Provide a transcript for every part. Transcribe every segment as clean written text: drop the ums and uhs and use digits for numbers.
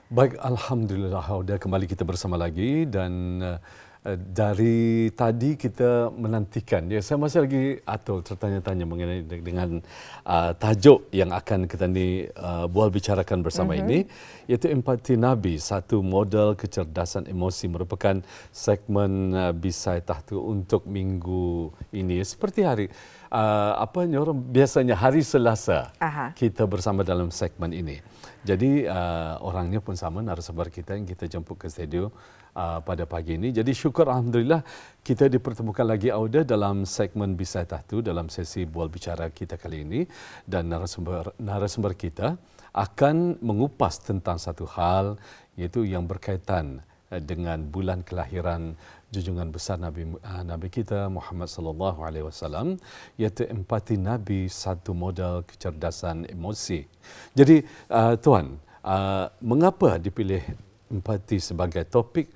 Baik, Alhamdulillah, Hauda, kembali kita bersama lagi dan dari tadi kita menantikan. Ya, saya masih lagi tertanya-tanya mengenai dengan tajuk yang akan kita bual bicarakan bersama ini, iaitu empati Nabi, satu model kecerdasan emosi, merupakan segmen Bisai Tahtu untuk minggu ini. Seperti hari biasanya hari Selasa kita bersama dalam segmen ini. Jadi orangnya pun sama, narasumber kita yang kita jemput ke studio pada pagi ini. Jadi syukur Alhamdulillah kita dipertemukan lagi Auda dalam segmen Bisai Tahtu dalam sesi bual bicara kita kali ini. Dan narasumber kita akan mengupas tentang satu hal, iaitu yang berkaitan dengan bulan kelahiran junjungan besar Nabi kita Muhammad sallallahu alaihi wasallam, iaitu empati Nabi, satu model kecerdasan emosi. Jadi tuan, mengapa dipilih empati sebagai topik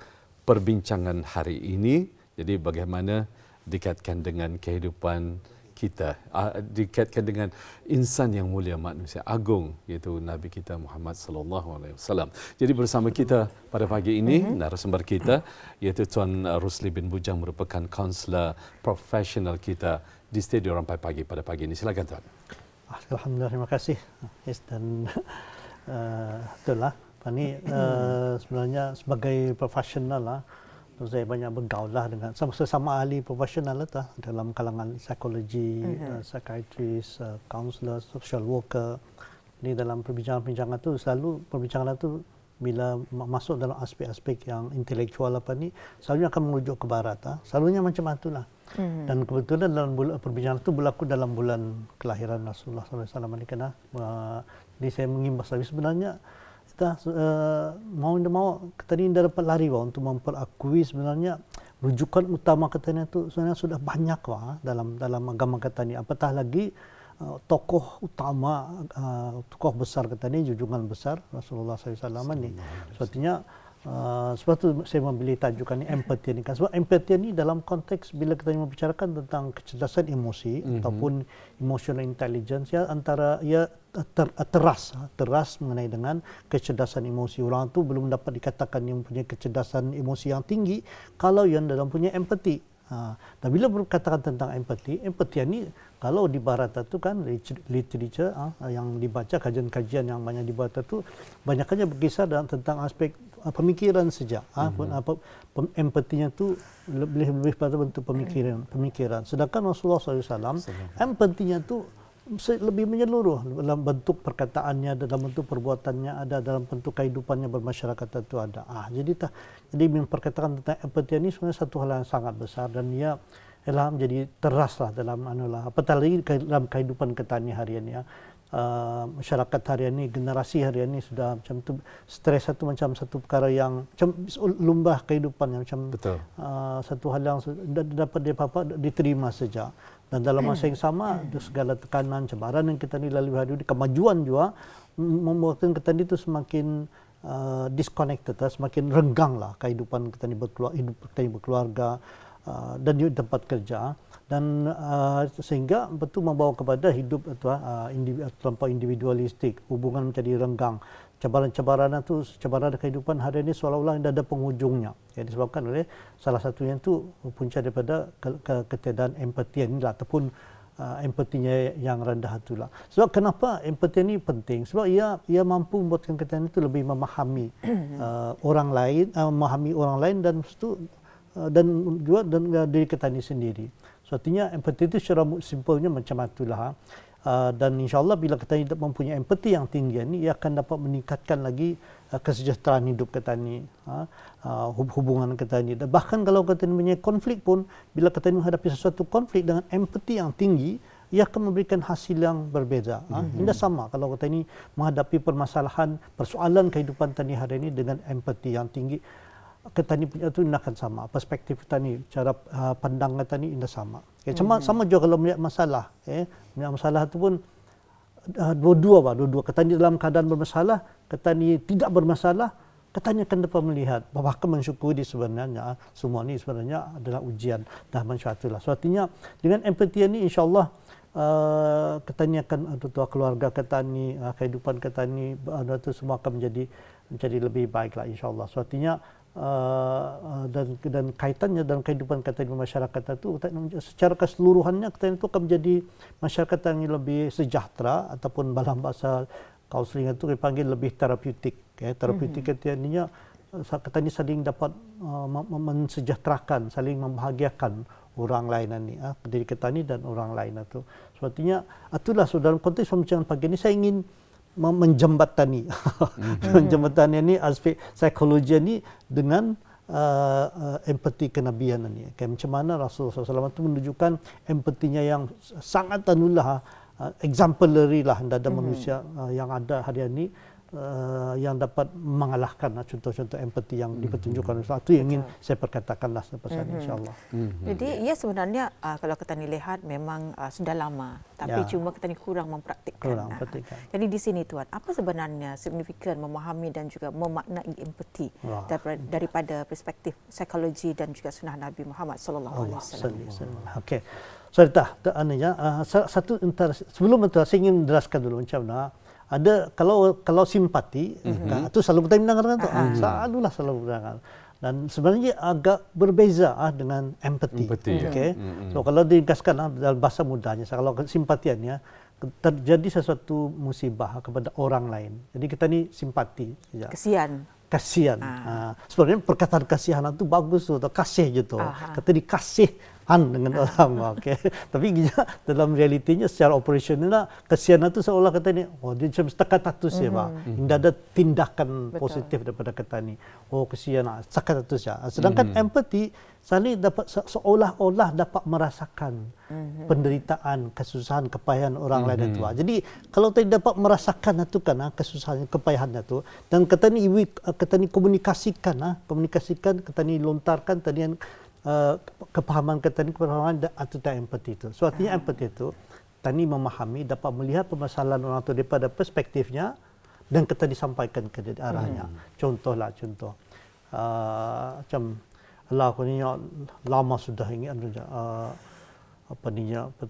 perbincangan hari ini? Jadi bagaimana dikaitkan dengan kehidupan kita, dikaitkan dengan insan yang mulia, manusia agung, iaitu Nabi kita Muhammad sallallahu alaihi wasallam. Jadi bersama kita pada pagi ini narasumber kita iaitu Tuan Rusli bin Bujang, merupakan kaunselor profesional kita di studio Rampai Pagi pada pagi ini. Silakan Tuan. Alhamdulillah, terima kasih. Yes, dan itulah Pani sebenarnya sebagai profesional lah, saya banyak bergaul lah dengan sesama ahli profesional lah dalam kalangan psikologi, psikiatris, kaunselor, social worker. Ini dalam perbincangan-perbincangan tu selalu perbincangan tu bila masuk dalam aspek-aspek yang intelektual ni selalunya akan merujuk ke barat. Selalunya macam itulah. Dan kebetulan dalam perbincangan itu berlaku dalam bulan kelahiran Rasulullah SAW ini kena. Jadi saya mengimbas lagi sebenarnya kita mau kita ni dah dapat lari untuk memperakui sebenarnya rujukan utama kita ni itu sebenarnya sudah banyak dalam agama kita ni. Apatah lagi tokoh utama, tokoh besar kita ni, junjungan besar Rasulullah SAW ni. Sebetulnya sebab tu saya memilih tajukan ni empati ni kan, sebab empati ni dalam konteks bila kita membicarakan tentang kecerdasan emosi ataupun emotional intelligence, ya antara teras mengenai dengan kecerdasan emosi. Orang tu belum dapat dikatakan yang punya kecerdasan emosi yang tinggi kalau yang dalam punya empati. Dan bila berkatakan tentang empati ni kalau di barat itu kan literature yang dibaca, kajian-kajian yang banyak di barat itu banyaknya berkisar tentang aspek pemikiran saja. Empatinya itu lebih pada bentuk pemikiran. Sedangkan Rasulullah SAW empatinya itu lebih menyeluruh dalam bentuk perkataannya, dalam bentuk perbuatannya ada, dalam bentuk kehidupannya bermasyarakat itu ada. Jadi memperkatakan tentang empati ini sebenarnya satu hal yang sangat besar dan ia telah menjadi teraslah dalam apatah lagi dalam kehidupan kita ni harian ya. Masyarakat harian ini, generasi harian ini sudah macam tu, stres satu macam satu perkara yang macam lumbah kehidupan yang macam satu hal yang dapat diterima saja. Dan dalam masa yang sama segala tekanan, cabaran yang kita ni lalui hari ini, kemajuan juga membuatkan kita ni itu semakin disconnected, semakin renggang lah kehidupan kita ni berkeluarga dan di tempat kerja. Dan sehingga betul membawa kepada hidup terlampau individualistik, hubungan menjadi renggang. Cabaran-cabaran itu, cabaran kehidupan hari ini seolah-olah tidak ada penghujungnya. Yang disebabkan oleh salah satunya itu punca daripada ketiadaan empati inilah, ataupun empatinya yang rendah itulah. Sebab kenapa empati ini penting? Sebab ia mampu membuatkan kita itu lebih memahami orang lain dan juga diri kita ini sendiri. Artinya empati itu secara simpelnya macam itulah. Dan insyaAllah bila kita mempunyai empati yang tinggi ini, ia akan dapat meningkatkan lagi kesejahteraan hidup kita ini, hubungan kita ini. Dan bahkan kalau kita mempunyai konflik pun, bila kita menghadapi sesuatu konflik dengan empati yang tinggi, ia akan memberikan hasil yang berbeza. Tidak sama kalau kita ini menghadapi persoalan kehidupan kita hari ini dengan empati yang tinggi. Kita ni punya tu akan sama, perspektif kita ni, cara pandang kita ni tidak sama. Sama juga kalau melihat masalah. Melihat masalah itu pun dua-dua. Kita ni dalam keadaan bermasalah, kita ni tidak bermasalah, kita ni akan dapat melihat bahkan mensyukuri sebenarnya semua ni sebenarnya adalah ujian dan macam itulah. So, artinya dengan empati ni insya-Allah ketani akan keluarga ketani, kehidupan ketani itu semua akan menjadi lebih baik lah insya-Allah. So artinya dan kaitannya dalam kehidupan ketani masyarakat itu secara keseluruhannya ketani itu akan menjadi masyarakat yang lebih sejahtera ataupun dalam bahasa kaunseling itu dipanggil lebih terapeutik. Terapeutik artinya ketani saling dapat mensejahterakan, saling membahagiakan orang lain ini, diri ketani dan orang lain itu. Sebetulnya itulah dalam konteks pembicaraan pagi ini saya ingin menjembatani menjembatani ini aspek psikologi ini dengan empati kenabian ini. Kayak macam mana Rasulullah SAW itu menunjukkan empatinya yang sangat exemplary lah dari manusia yang ada hari ini, yang dapat mengalahkan contoh-contoh empati yang dipertunjukkan. Itu yang ingin saya perkatakanlah pesan insya-Allah. Jadi ia sebenarnya kalau kita lihat memang sudah lama, tapi cuma kita kurang mempraktikkan. Jadi di sini Tuan, apa sebenarnya signifikan memahami dan juga memaknai empati daripada perspektif psikologi dan juga sunnah Nabi Muhammad sallallahu alaihi wasallam. Okey. So satu sebelum itu saya ingin jelaskan dulu macam mana. Ada kalau simpati itu selalu kita mendengarkan tu, selalu mendengar. Dan sebenarnya agak berbeza dengan empati. Okay? So kalau diringkaskan dalam bahasa mudahnya, kalau simpatiannya terjadi sesuatu musibah kepada orang lain. Jadi kita ni simpati. Kasihan. Sebenarnya perkataan kasihan itu bagus tu, kasih je tu. Kata dikasihan dengan orang, okey. Tapi dalam realitinya secara operasional kasihan itu seolah kata ni, dia macam setakat atus ya, Pak. Tidak ada tindakan positif daripada kata ni. Kasihan, setakat atus ya. Sedangkan empati saling dapat seolah-olah dapat merasakan penderitaan, kesusahan, kepayahan orang lain itu. Jadi kalau tidak dapat merasakan itu kan kesusahan, kepayahannya itu, dan kata ni komunikasikan, kata ni lontarkan tadi kepahaman ketani kepahaman atau empati itu. So artinya empati itu tani memahami, dapat melihat permasalahan orang itu daripada perspektifnya dan kita disampaikan ke arahnya. Contoh macam aku ni lama sudah ingin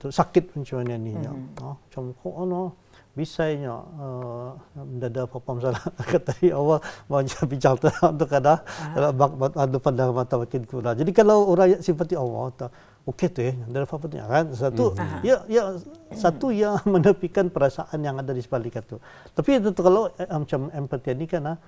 sakit macam mana ni macam bisanya mendadak apa masalah kata dia awal banyak bincang untuk ada pandang mata makin kurang. Jadi kalau orang simpati Allah okey tu dari apa tu kan satu yang menepikan perasaan yang ada di sebalik itu. Tapi itu kalau macam empati ni kan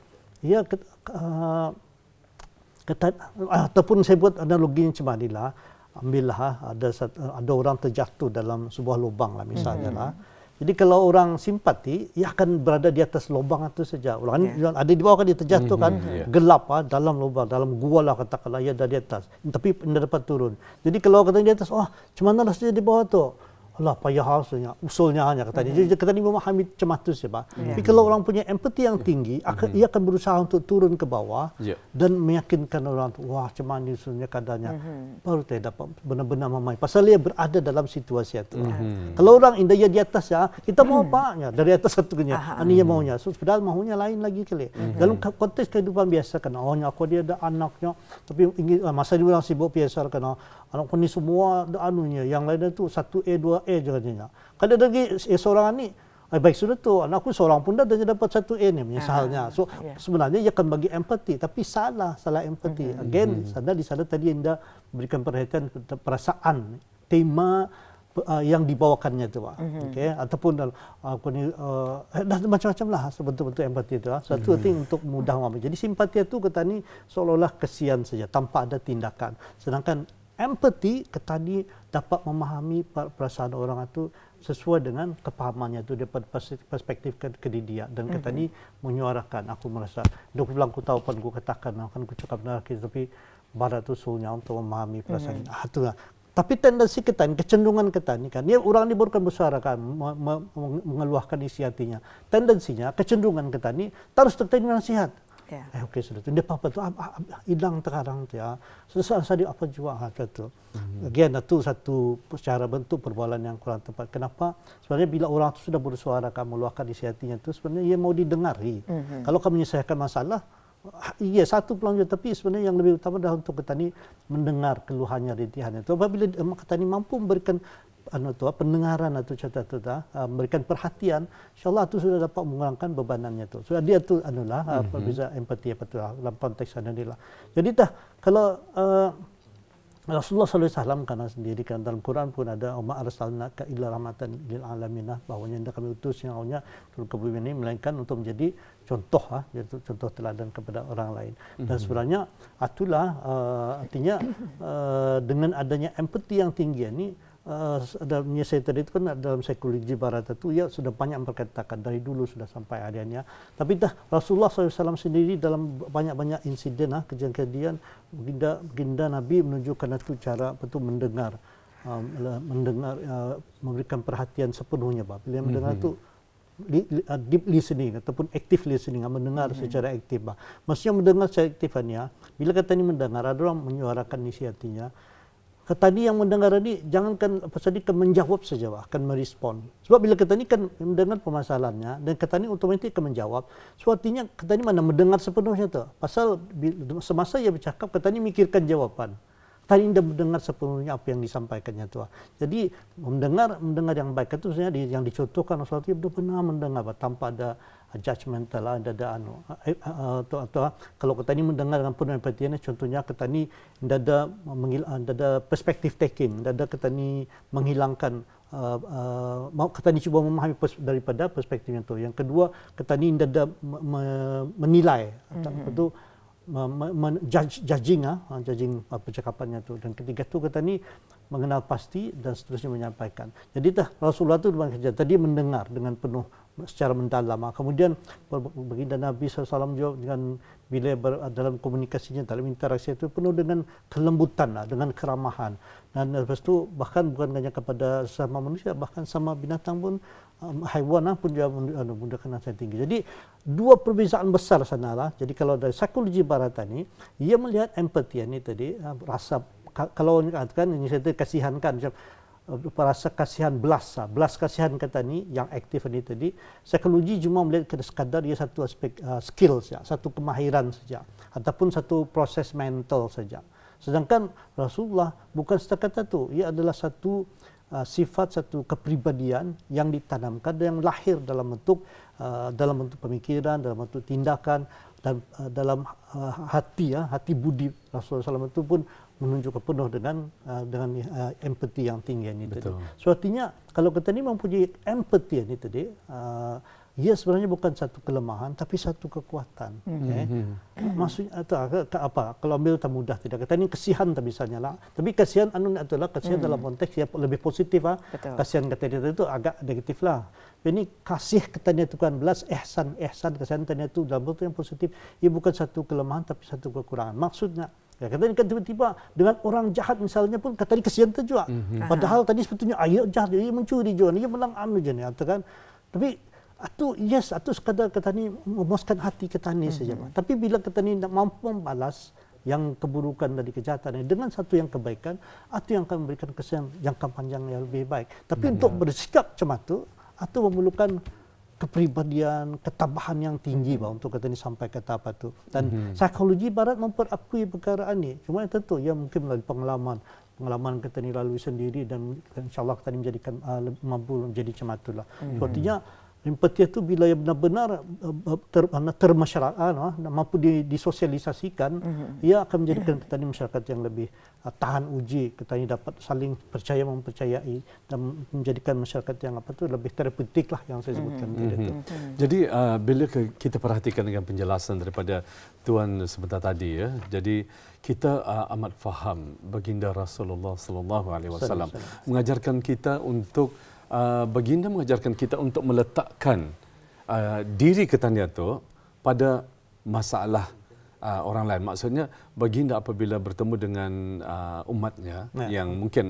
ataupun saya buat analogi macam inilah, ambillah ada orang terjatuh dalam sebuah lubang lah misalnya lah. Jadi kalau orang simpati, ia akan berada di atas lubang itu saja. Orang ada di bawah kan dia terjatuh kan, gelap dalam lubang, dalam gua lah katakanlah ia ada di atas. Tapi tidak dapat turun. Jadi kalau kata di atas, macam mana rasanya di bawah tu? Allah payah hasilnya, usulnya hanya kata dia. Jadi kata ni memahami macam itu saja. Tapi kalau orang punya empati yang tinggi, ia akan berusaha untuk turun ke bawah dan meyakinkan orang tu, macam mana usulnya keadaannya. Baru dia dapat benar-benar memahami. Pasal dia berada dalam situasi itu. Kalau orang indah di atas kita mau apa? Dari atas satu kenya, ini yang maunya. So, padahal maunya lain lagi kali. Dalam konteks kehidupan biasa kan, aku dia ada anaknya, tapi ingin masa dia orang sibuk biasa kan, anakku ni semua ada anunya, yang lain itu 1A 2A jadinya. Kalau lagi seorang ni baik sudah tu, anakku seorang pun dah dapat 1A ni misalnya. So sebenarnya ia akan bagi empati, tapi salah empati. Again, di sana tadi Anda berikan perhatian perasaan, tema yang dibawakannya tu, okey, ataupun aku ni macam-macam lah bentuk-bentuk empati itu. Satu thing untuk mudah memahami. Jadi simpati itu kata ni seolah-olah kesian saja tanpa ada tindakan. Sedangkan empati ketani dapat memahami perasaan orang itu sesuai dengan kepahamannya itu daripada perspektif ke dia dan ketani menyuarakan aku merasa dok bilang aku tahu apa aku katakan akan aku cakap benar tapi barat itu sulnya untuk memahami perasaan itulah. Tapi tendensi ketani, kecenderungan ketani kan dia orang ini bukan bersuara kan mengeluahkan isi hatinya. Tendensinya kecenderungan ketani terus ketani nasihat. Okey sudah tu dia apa tu hilang terang tu susah apa jua tu. Again itu satu cara bentuk perbualan yang kurang tepat. Kenapa? Sebenarnya bila orang tu sudah bersuara kan meluahkan isi hatinya tu sebenarnya ia mau didengari. Kalau kamu menyelesaikan masalah satu peluang tapi sebenarnya yang lebih utama adalah untuk petani mendengar keluhannya, rintihannya. Apabila petani mampu memberikan pendengaran atau catatan, memberikan perhatian, insyaAllah itu sudah dapat mengurangkan bebanannya tu. So dia tu berbeza empati dalam konteks inilah. Jadi kalau Rasulullah SAW karena sendiri kan dalam Quran pun ada ma arsalnaka illa rahmatan lil alamin, bahwanya hendak kami utus yang hanya turun ke bumi ini melainkan untuk menjadi contoh yaitu contoh teladan kepada orang lain. Dan sebenarnya itulah artinya dengan adanya empati yang tinggi ini dalam saya tadi itu kan dalam psikologi barat itu ya sudah banyak memperkatakan dari dulu sudah sampai hari ini. Tapi Rasulullah SAW sendiri dalam banyak-banyak insiden kejadian baginda Nabi menunjukkan itu cara betul mendengar memberikan perhatian sepenuhnya bila mendengar itu deep listening ataupun active listening, mendengar secara aktif. Maksudnya mendengar secara aktifnya bila kata ini mendengar ada orang menyuarakan isi hatinya. Kata ni yang mendengar ni jangankan pasal dia akan menjawab saja, akan merespon. Sebab bila kata ni kan mendengar permasalahannya dan kata ni otomatik akan menjawab. So artinya kata ni mana mendengar sepenuhnya tu. Pasal semasa ia bercakap kata ni mikirkan jawapan. Kata ni dah mendengar sepenuhnya apa yang disampaikannya tu. Jadi mendengar yang baik itu sebenarnya yang dicontohkan Rasulullah itu benar-benar mendengar tanpa ada judgmental ada atau kalau kita ni mendengar dengan penuh empati, contohnya kita ni ada perspektif taking, ada kita ni menghilangkan kita ni cuba memahami daripada perspektifnya tu. Yang kedua kita ni ada menilai atau judging percakapannya tu. Dan ketiga tu kata ni mengenal pasti dan seterusnya menyampaikan. Jadi Rasulullah tu tadi mendengar dengan penuh secara mendalam. Kemudian baginda Nabi SAW juga dengan bila dalam komunikasinya, dalam interaksi itu penuh dengan kelembutan, dengan keramahan. Dan lepas itu bahkan bukan hanya kepada sama manusia, bahkan sama binatang pun, haiwan pun juga menggunakan nasihat tinggi. Jadi dua perbezaan besar sanalah. Jadi kalau dari psikologi barat ini, ia melihat empati ini tadi, rasa kalau katakan ini saya kasihankan macam rasa kasihan belas kasihan kata ni yang aktif ini tadi, psikologi cuma melihat sekadar ia satu aspek skill saja, satu kemahiran saja ataupun satu proses mental saja. Sedangkan Rasulullah bukan setakat itu, ia adalah satu sifat, satu kepribadian yang ditanamkan dan yang lahir dalam bentuk pemikiran, dalam bentuk tindakan dan dalam hati budi Rasulullah SAW itu pun menunjukkan penuh dengan empati yang tinggi ini tadi. So artinya kalau kita ni mempunyai empati ini tadi, ia sebenarnya bukan satu kelemahan tapi satu kekuatan. Maksudnya apa? Kalau ambil tak mudah tidak. Kata ni kasihan tak misalnya lah. Tapi kasihan adalah kasihan dalam konteks yang lebih positif Kasihan kata dia itu agak negatif lah. Ini kasih katanya itu kan belas ihsan kasihan katanya itu dalam bentuk yang positif. Ia bukan satu kelemahan tapi satu kekurangan. Maksudnya katanya kan tiba-tiba dengan orang jahat misalnya pun kata ni kasihan tu juga. Padahal tadi sebetulnya ayat jahat dia mencuri juga, dia melang je ni kan. Tapi itu sekadar kata ni memuaskan hati kata ni saja. Tapi bila kata ni nak mampu membalas yang keburukan dari kejahatan dengan satu yang kebaikan, itu yang akan memberikan kesan jangka panjang yang lebih baik. Tapi untuk bersikap macam itu memerlukan kepribadian, ketabahan yang tinggi untuk kata ni sampai ke tahap itu. Dan psikologi barat memperakui perkara ini. Cuma tentu ia mungkin melalui pengalaman kita ni lalui sendiri dan insyaAllah kita ni menjadikan mampu menjadi macam itulah. Sepertinya empati itu bila ia benar-benar termasyarakat, mampu disosialisasikan, ia akan menjadikan kita ni masyarakat yang lebih tahan uji, kita ni dapat saling percaya mempercayai dan menjadikan masyarakat yang lebih terapeutik lah yang saya sebutkan tadi itu. Jadi bila kita perhatikan dengan penjelasan daripada Tuan sebentar tadi jadi kita amat faham baginda Rasulullah SAW mengajarkan kita untuk baginda mengajarkan kita untuk meletakkan diri kita tu pada masalah orang lain. Maksudnya baginda apabila bertemu dengan umatnya yang mungkin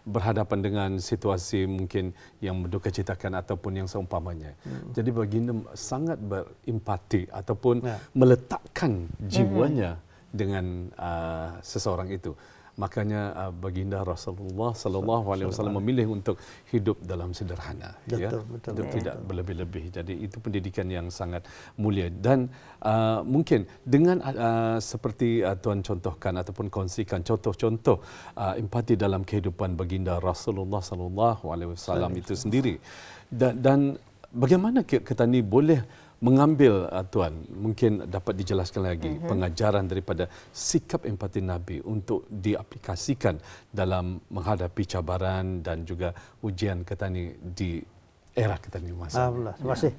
berhadapan dengan situasi mungkin yang mendukacitakan ataupun yang seumpamanya. Jadi baginda sangat berempati ataupun meletakkan jiwanya dengan seseorang itu. makanya baginda Rasulullah sallallahu alaihi wasallam memilih untuk hidup dalam sederhana, untuk tidak berlebih-lebih. Jadi itu pendidikan yang sangat mulia. Dan mungkin dengan seperti Tuan contohkan ataupun kongsikan contoh-contoh empati dalam kehidupan baginda Rasulullah sallallahu alaihi wasallam itu sendiri, dan bagaimana kita ni boleh mengambil, Tuan, mungkin dapat dijelaskan lagi pengajaran daripada sikap empati Nabi untuk diaplikasikan dalam menghadapi cabaran dan juga ujian kita ni di era kita ni masa. Terima kasih.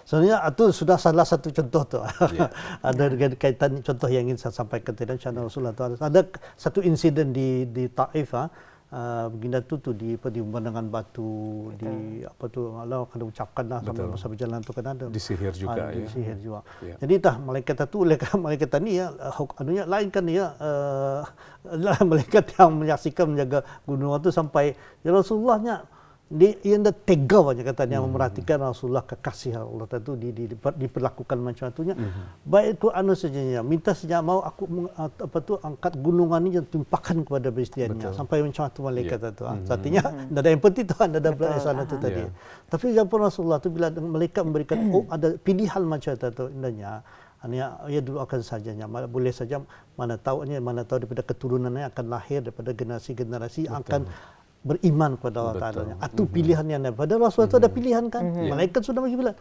Sebenarnya itu sudah salah satu contoh tu. Ada kaitan contoh yang ingin saya sampaikan tadi channel Rasulullah tu. Ada satu insiden di Taif, baginda tu di pemandangan batu, di apa tu, Allah kena ucapkanlah sama masa berjalan tu kan ada disihir juga, disihir juga. Jadi malaikat tu malaikat ni anunya lain kan malaikat yang menyaksikan menjaga gunung tu sampai ya Rasulullahnya dia dah tega banyak katanya memerhatikan Rasulullah, kekasih Allah tu diperlakukan macam itunya. Baik itu sajanya minta saja mau aku angkat gunungan ni dan tumpahkan kepada beristiannya sampai macam tu malaikat tu. Artinya ada empati tu, ada perasaan tu tadi. Tapi jangan Rasulullah tu bila malaikat memberikan ada pilihan macam tu indahnya. Ia dulu akan sajanya, boleh saja mana tahu daripada keturunannya akan lahir daripada generasi-generasi akan beriman kepada Allah Ta'ala. Itu pilihannya. Pada Rasulullah itu ada pilihan kan? Malaikat sudah bagi pilihan.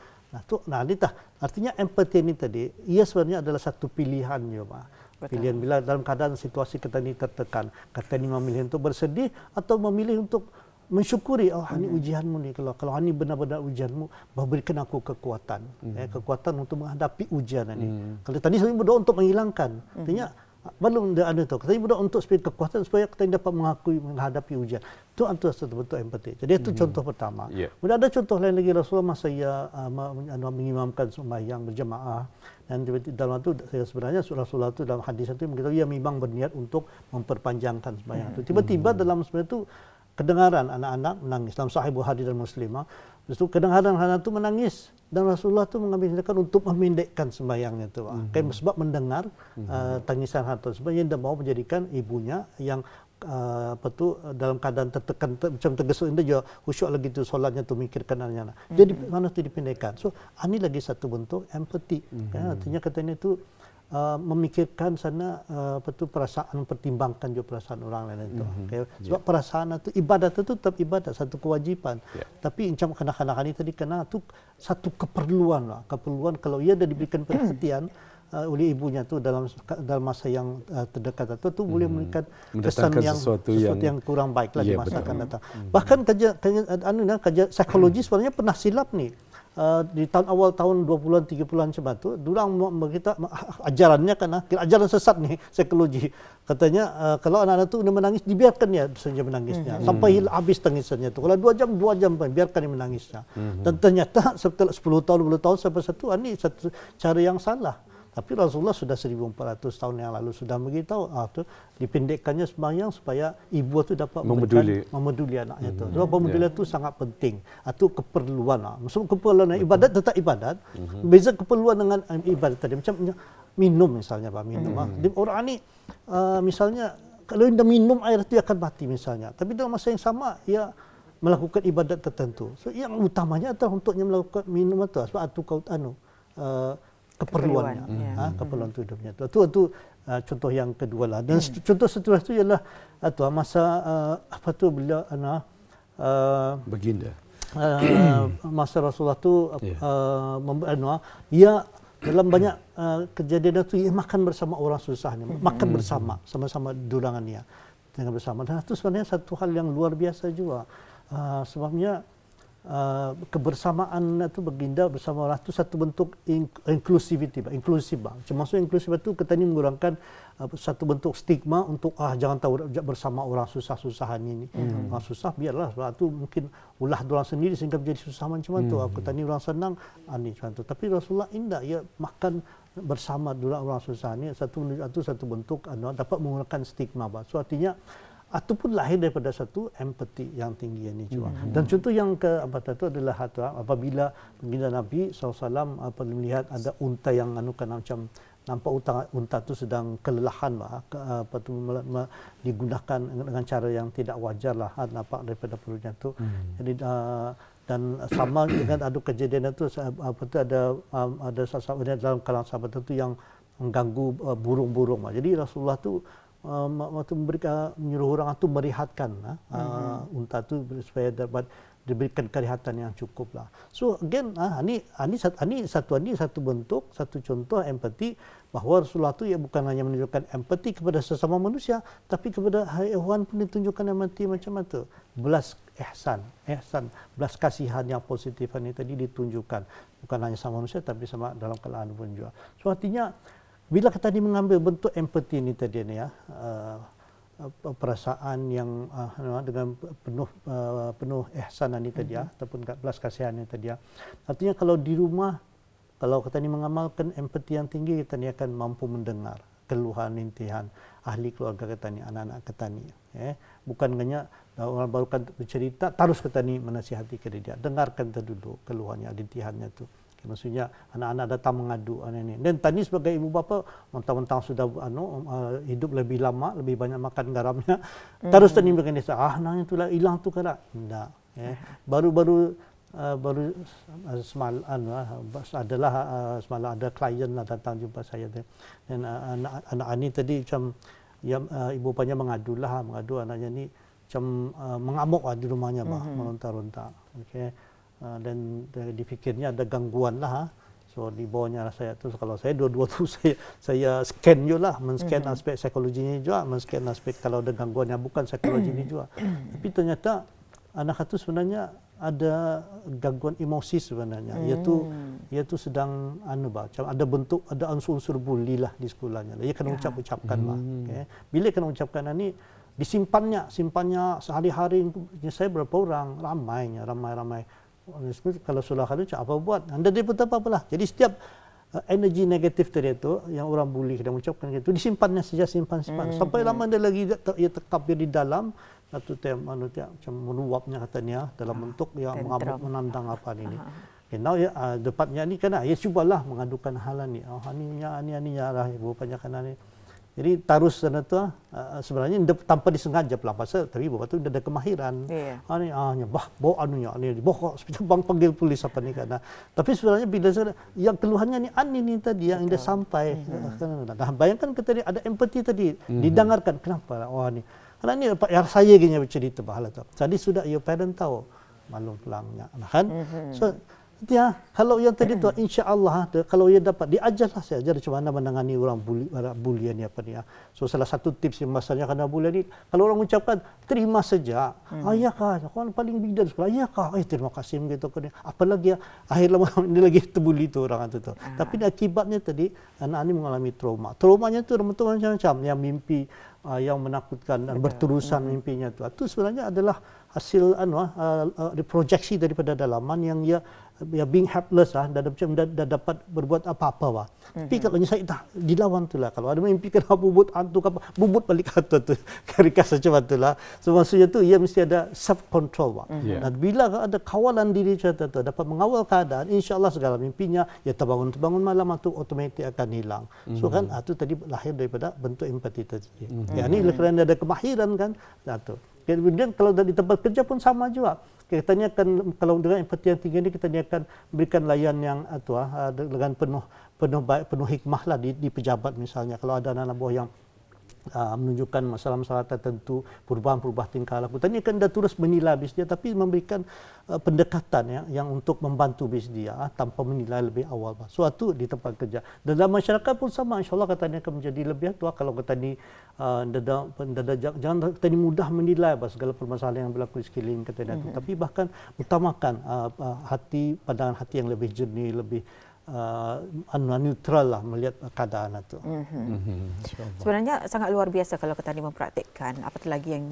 Artinya empati ini tadi, ia sebenarnya adalah satu pilihan juga. Pilihan bila dalam keadaan situasi kita ini tertekan. Kita ini memilih untuk bersedih atau memilih untuk mensyukuri, ini ujianmu ni. Kalau ini benar-benar ujianmu, berikan aku kekuatan. Kekuatan untuk menghadapi ujian ini. Kalau tadi saya berdoa untuk menghilangkan. Artinya, belum ada tu. Kita berdoa untuk supaya kekuatan supaya kita dapat menghadapi ujian. Itu antara satu bentuk empati. Jadi itu contoh pertama. Kemudian ada contoh lain lagi Rasulullah masa ia mengimamkan sembahyang berjemaah, dan dalam itu sebenarnya Rasulullah itu dalam hadis itu beritahu ia memang berniat untuk memperpanjangkan sembahyang itu. Tiba-tiba dalam sebenarnya itu kedengaran anak-anak menangis. Dalam Sahih Bukhari dan Muslimah, itu kedengaran anak itu menangis dan Rasulullah itu mengambil tindakan untuk memendekkan sembahyangnya itu. Sebab mendengar tangisan anak tersebut, yang dia mau menjadikan ibunya yang dalam keadaan tertekan macam tergesuk, dia juga khusyuk lagi tu solatnya tu mikirkan anaknya. Jadi mana tu dipendekkan. So ini lagi satu bentuk empati. Artinya katanya itu memikirkan sana perasaan, pertimbangkan juga perasaan orang lain itu. Sebab perasaan itu ibadat itu tetap ibadat, satu kewajipan. Tapi macam kanak-kanak ini tadi kena itu satu keperluan lah. Keperluan kalau ia dah diberikan perhatian oleh ibunya tu dalam masa yang terdekat itu boleh memberikan kesan yang sesuatu yang kurang baik lah di masa akan datang. Bahkan kajian psikologi sebenarnya pernah silap ni. Di awal tahun 20-an 30-an macam tu, durang kita ajarannya kan ajaran sesat ni psikologi. Katanya kalau anak-anak tu menangis dibiarkan dia saja menangisnya sampai habis tangisannya tu. Kalau 2 jam biarkan dia menangisnya. Dan ternyata setelah 10 tahun 20 tahun sampai ini satu cara yang salah. Tapi Rasulullah sudah 1400 tahun yang lalu sudah beritahu dipendekkannya sembahyang supaya ibu itu dapat memeduli anaknya itu. Sebab pemedulian itu sangat penting. Itu keperluan. Maksud keperluan ibadat tetap ibadat. Beza keperluan dengan ibadat tadi macam minum misalnya, minum. Orang ini misalnya kalau dia minum air itu akan mati misalnya. Tapi dalam masa yang sama ia melakukan ibadat tertentu. So yang utamanya adalah untuknya melakukan minum itu sebab itu keperluannya, keperluan itu hidupnya. Itu contoh yang kedua lah. Dan contoh seterusnya itu ialah masa bila baginda masa Rasulullah tu ia dalam banyak kejadian itu ia makan bersama orang susah ni, makan bersama, sama-sama durangannya dengan bersama. Dan itu sebenarnya satu hal yang luar biasa juga. Sebabnya kebersamaan itu baginda bersama orang itu satu bentuk inklusiviti, inklusif. Maksud inklusif itu kita ini mengurangkan satu bentuk stigma untuk jangan tahu bersama orang susah-susahan ini. Orang susah biarlah, sebab itu mungkin ulah orang sendiri sehingga menjadi susah macam itu. Kita ini orang senang ini macam itu. Tapi Rasulullah indah ia makan bersama orang susah ini satu bentuk dapat mengurangkan stigma. So artinya ataupun lahir daripada satu empati yang tinggi ini juga. Dan contoh yang keempat itu adalah apabila baginda Nabi SAW melihat ada unta yang macam nampak unta tu sedang kelelahan lah, digunakan dengan cara yang tidak wajar lah, nampak daripada perutnya tu. Jadi dan sama dengan ada kejadian itu ada sahabat dalam kalangan sahabat itu yang mengganggu burung-burung. Jadi Rasulullah tu menyuruh orang tu merihatkan unta tu supaya dapat diberikan kelihatan yang cukup lah. So again, ini satu bentuk, satu contoh empati bahawa Rasulullah itu bukan hanya menunjukkan empati kepada sesama manusia, tapi kepada haiwan pun ditunjukkan empati macam itu. Belas belas kasihan yang positif ini tadi ditunjukkan bukan hanya sama manusia tapi sama dalam keadaan pun juga. So artinya bila kita mengambil bentuk empati ini tadi perasaan yang dengan penuh ihsan ini tadi ataupun belas kasihan ini tadi artinya kalau di rumah kalau kita mengamalkan empati yang tinggi, kita akan mampu mendengar keluhan intihan ahli keluarga kita ni, anak-anak kita ni. Bukan hanya orang baru bercerita terus kita ni menasihati ke dia, dengarkan dulu keluhannya, intihannya tu. Maksudnya anak-anak datang mengadu ini. Dan tadi sebagai ibu bapa mentang-mentang sudah hidup lebih lama, lebih banyak makan garamnya, terus tadi mereka ni anaknya tu lah hilang tu kada. Tidak. Baru semalam ada klien lah datang jumpa saya dan anak ini tadi macam ibu bapanya mengadu anaknya ni macam mengamuk di rumahnya meronta-ronta. Okay. Dan dipikirnya ada gangguan lah. So di bawahnya saya tu kalau saya dua-dua tu saya scan juga lah, men-scan aspek psikologinya juga, men-scan aspek kalau ada gangguan yang bukan psikologi ini juga. Tapi ternyata anak itu sebenarnya ada gangguan emosi sebenarnya. Iaitu sedang macam ada bentuk, ada unsur-unsur bully lah di sekolahnya. Ia kena ucapkan lah. Okay. Bila kena ucapkan ni disimpannya sehari-hari. Saya berapa orang, ramai. Kalau sudah kali apa buat? Anda dia pun tak apa-apalah. Jadi setiap energi negatif tadi itu yang orang bully dan mengucapkan itu disimpannya saja, simpan sampai lama dia lagi ia tekap di dalam satu macam meluapnya katanya dalam bentuk yang mengamuk menandang apa ini. Now depatnya ni kan ya cubalah mengadukan hal ni. Ini lah ibu panjakan ni. Jadi terus sana tu sebenarnya tanpa disengaja pelan pasal tapi bapak tu ada kemahiran. Bawa bang panggil polis apa ni kan. Tapi sebenarnya bila yang keluhannya ni tadi yang dia sampai. Bayangkan kita ada empati tadi didengarkan kenapa ni. Karena ni saya gini bercerita bahala tu. Jadi sudah your parent tahu maklum pulangnya kan. So kalau yang tadi tu insya-Allah kalau ia dapat diajarlah saya ajar macam mana menangani orang bulian ni apa ni. So salah satu tips yang masalahnya kena bulian ni kalau orang ucapkan terima saja. Ya kah, kau paling bidar sekolah. Ya kah, terima kasih begitu kan. Apalagi akhir lama dia lagi terbuli tu orang tu. Tapi akibatnya tadi anak ni mengalami trauma. Traumanya tu macam-macam yang mimpi yang menakutkan dan berterusan mimpinya tu. Itu sebenarnya adalah hasil proyeksi daripada dalaman yang ia being helpless dah dapat berbuat apa-apa . Tapi kalau saya dah dilawan tu lah kalau ada mimpi kena bubut hantu bubut balik hantu tu ringkas macam tu lah. So maksudnya tu ia mesti ada self control . Dan bila ada kawalan diri macam tu dapat mengawal keadaan, insya-Allah segala mimpinya ia terbangun malam tu automatik akan hilang. So kan itu tadi lahir daripada bentuk empati tadi. Ini kerana ada kemahiran kan tu. Kemudian kalau di tempat kerja pun sama juga. Kita akan kalau dengan empati yang tinggi ini kita akan berikan layan yang dengan penuh hikmah lah di pejabat misalnya. Kalau ada anak buah yang menunjukkan masalah-masalah tertentu, perubahan-perubahan tingkah laku. Tadi akan terus menilai bis dia tapi memberikan pendekatan yang untuk membantu bis dia tanpa menilai lebih awal. So itu di tempat kerja. Dan dalam masyarakat pun sama, insya-Allah katanya akan menjadi lebih tua kalau kita ni jangan kita ni mudah menilai segala permasalahan yang berlaku di sekeliling kita ni. Tapi bahkan utamakan pandangan hati yang lebih jernih, lebih neutral lah melihat keadaan itu. Sebenarnya sangat luar biasa kalau kita mempraktikkan apatah lagi yang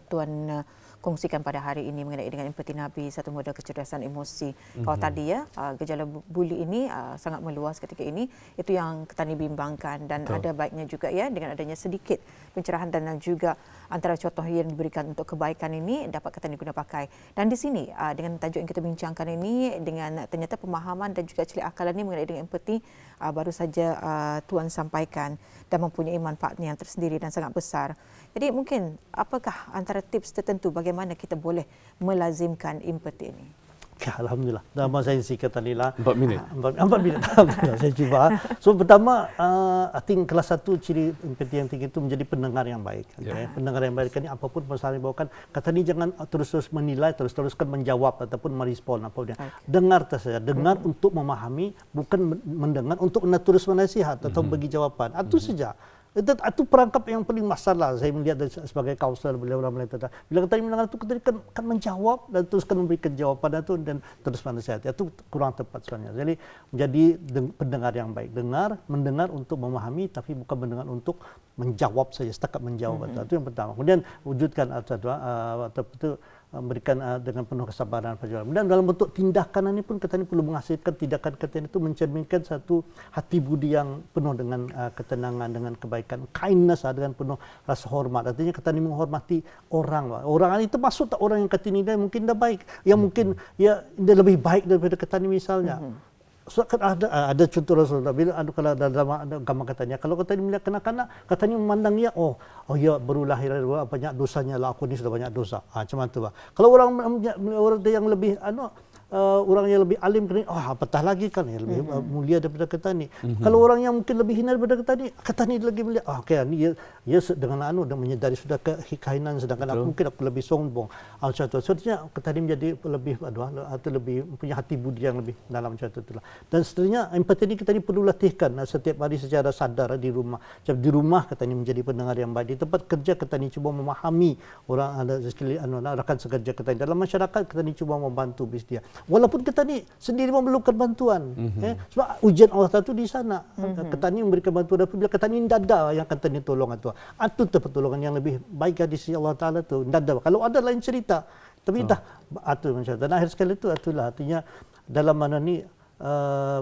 Tuan kongsikan pada hari ini mengenai dengan empati Nabi, satu model kecerdasan emosi. Kalau tadi gejala buli ini sangat meluas ketika ini, itu yang kita bimbangkan dan ada baiknya juga dengan adanya sedikit pencerahan dan juga antara contoh yang diberikan untuk kebaikan ini dapat kita guna pakai. Dan di sini dengan tajuk yang kita bincangkan ini dengan ternyata pemahaman dan juga ciri akal ini mengenai dengan empati baru saja Tuan sampaikan dan mempunyai manfaatnya yang tersendiri dan sangat besar. Jadi mungkin apakah antara tips tertentu bagaimana kita boleh melazimkan empati ini? Ya, Alhamdulillah. Dalam saya singkat tadi lah. 4 minit. 4 minit. Alhamdulillah, saya cuba. So pertama, I think kelas satu ciri empati yang tinggi itu menjadi pendengar yang baik. Okay? Pendengar yang baik ini apapun masalah yang dibawakan, kata ini jangan terus-terus menilai, terus-teruskan menjawab ataupun merespon apapun. Dengar saja, dengar untuk memahami, bukan mendengar untuk terus menasihat atau bagi jawaban. Itu saja. Itu perangkap yang paling masalah saya melihat sebagai kaunselor beliau Melintang. Bila kita mendengar itu kita kan menjawab dan teruskan memberikan jawaban itu dan terus menasihat. Itu kurang tepat sebenarnya. Jadi menjadi pendengar yang baik. Mendengar untuk memahami tapi bukan mendengar untuk menjawab saja, setakat menjawab. Itu yang pertama. Kemudian wujudkan itu memberikan dengan penuh kesabaran perjuangan. Dan dalam bentuk tindakan ini pun kita ini perlu menghasilkan tindakan kita itu mencerminkan satu hati budi yang penuh dengan ketenangan, dengan kebaikan, kindness dengan penuh rasa hormat. Artinya kita ini menghormati orang. Orang itu maksud tak orang yang kata ini dia mungkin dah baik, yang mungkin ya dia lebih baik daripada kita ini misalnya. So, ada contoh Rasulullah bila kalau dalam agama katanya kalau kita melihat kanak-kanak katanya memandang dia oh ya baru lahir banyak dosanya lah aku ni sudah banyak dosa macam tu lah. Kalau orang yang lebih orang yang lebih alim kena apatah lagi kan yang lebih mulia daripada kita ni. Kalau orang yang mungkin lebih hina daripada kita ni lagi mulia. Okey ni dia dengan dan menyedari sudah kekahinan sedangkan aku mungkin aku lebih sombong. Macam tu. Sebenarnya kita ni menjadi lebih atau lebih punya hati budi yang lebih dalam macam itulah. Dan seterusnya empati ni kita ni perlu latihkan setiap hari secara sadar di rumah. Macam di rumah kita ni menjadi pendengar yang baik. Di tempat kerja kita ni cuba memahami orang ada sekeliling rakan sekerja kita ni. Dalam masyarakat kita ni cuba membantu bis dia. Walaupun kita ni sendiri memerlukan bantuan. Sebab ujian Allah itu di sana. Kita ni memberikan bantuan apabila kita ni dada yang kata ni tolong itu. Itu pertolongan yang lebih baik di sisi Allah Taala tu. Dada. Kalau ada lain cerita. Tapi dah atur macam dan akhir sekali itu itulah artinya dalam mana ni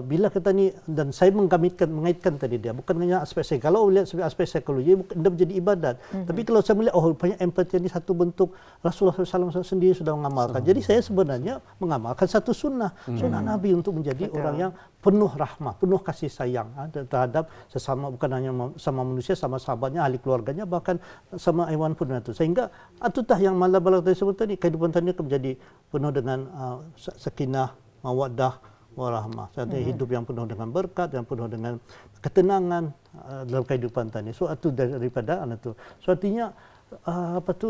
bila kita ni dan saya mengaitkan tadi dia bukan hanya aspek saya kalau lihat sebagai aspek psikologi bukan menjadi ibadat tapi kalau saya melihat banyak empati ini satu bentuk Rasulullah SAW sendiri sudah mengamalkan jadi saya sebenarnya mengamalkan satu sunnah Nabi untuk menjadi orang yang penuh rahmah penuh kasih sayang terhadap sesama bukan hanya sama manusia sama sahabatnya ahli keluarganya bahkan sama haiwan pun itu sehingga atutah yang malah tadi sebut tadi kehidupan tadi menjadi penuh dengan sakinah mawaddah warahmah. Jadi hidup yang penuh dengan berkat, yang penuh dengan ketenangan dalam kehidupan tadi. So itu daripada itu. So artinya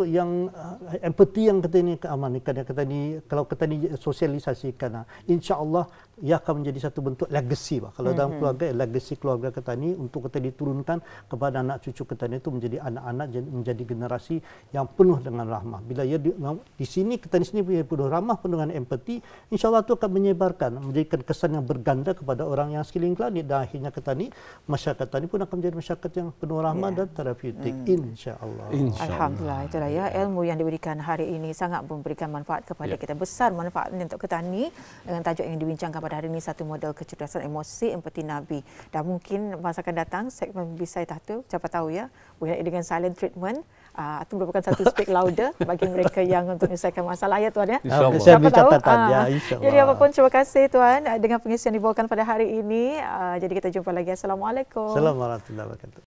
yang empati yang kita ini keamankan yang kita ini kalau kita ini sosialisasikan insya-Allah ia akan menjadi satu bentuk legacy kalau dalam keluarga legacy keluarga kita ini untuk kita diturunkan kepada anak cucu kita ini itu menjadi anak-anak menjadi generasi yang penuh dengan rahmah bila ia di sini kita di sini penuh rahmah penuh dengan empati insya-Allah itu akan menyebarkan menjadikan kesan yang berganda kepada orang yang sekeliling kita dan akhirnya kita ini masyarakat ini pun akan menjadi masyarakat yang penuh rahmah dan terapeutik insya-Allah. Alhamdulillah, itulah ya ilmu yang diberikan hari ini sangat memberikan manfaat kepada kita. Besar manfaatnya untuk kita ni dengan tajuk yang dibincangkan pada hari ini satu model kecerdasan emosi empati Nabi. Dan mungkin masa akan datang segmen Bisai Tahtu, siapa tahu ya, boleh dengan silent treatment. Itu merupakan satu speak louder bagi mereka yang untuk menyelesaikan masalah ya Tuan ya. InsyaAllah. Siapa tahu. InsyaAllah. Jadi apapun terima kasih Tuan dengan pengisian dibawakan pada hari ini. Jadi kita jumpa lagi. Assalamualaikum. Assalamualaikum warahmatullahi wabarakatuh.